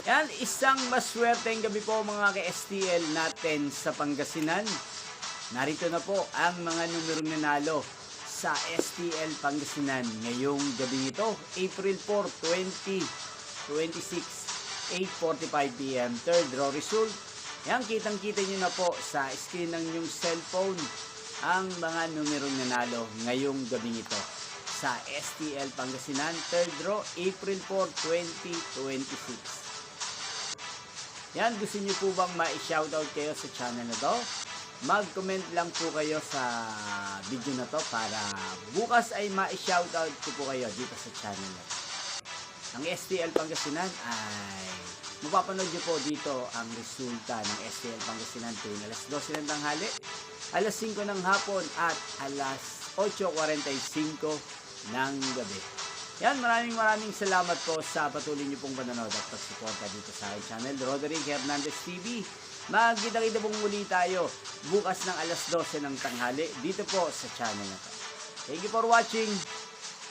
Yan, isang maswerteng gabi po mga ka-STL natin sa Pangasinan. Narito na po ang mga numerong nanalo sa STL Pangasinan ngayong gabi ito, April 4, 2026, 8:45 PM. Third draw result. Yan, kitang-kita nyo na po sa screen ng inyong cellphone ang mga numerong nanalo ngayong gabi ito sa STL Pangasinan. Third draw, April 4, 2026. Yan, gusto niyo po bang ma-shoutout kayo sa channel na to? Mag-comment lang po kayo sa video na to para bukas ay ma-shoutout ko po kayo dito sa channel na to. Ang STL Pangasinan ay mapapanood niyo po dito ang resulta ng STL Pangasinan tuwing alas 12 ng tanghali, alas 5 ng hapon at alas 8:45 ng gabi. Yan, maraming salamat po sa patuloy niyo pong panonood at pagsuporta dito sa aking channel, Roderick Hernandez TV. Magkita-kita pong muli tayo bukas ng alas 12 ng tanghali dito po sa channel na to. Thank you for watching.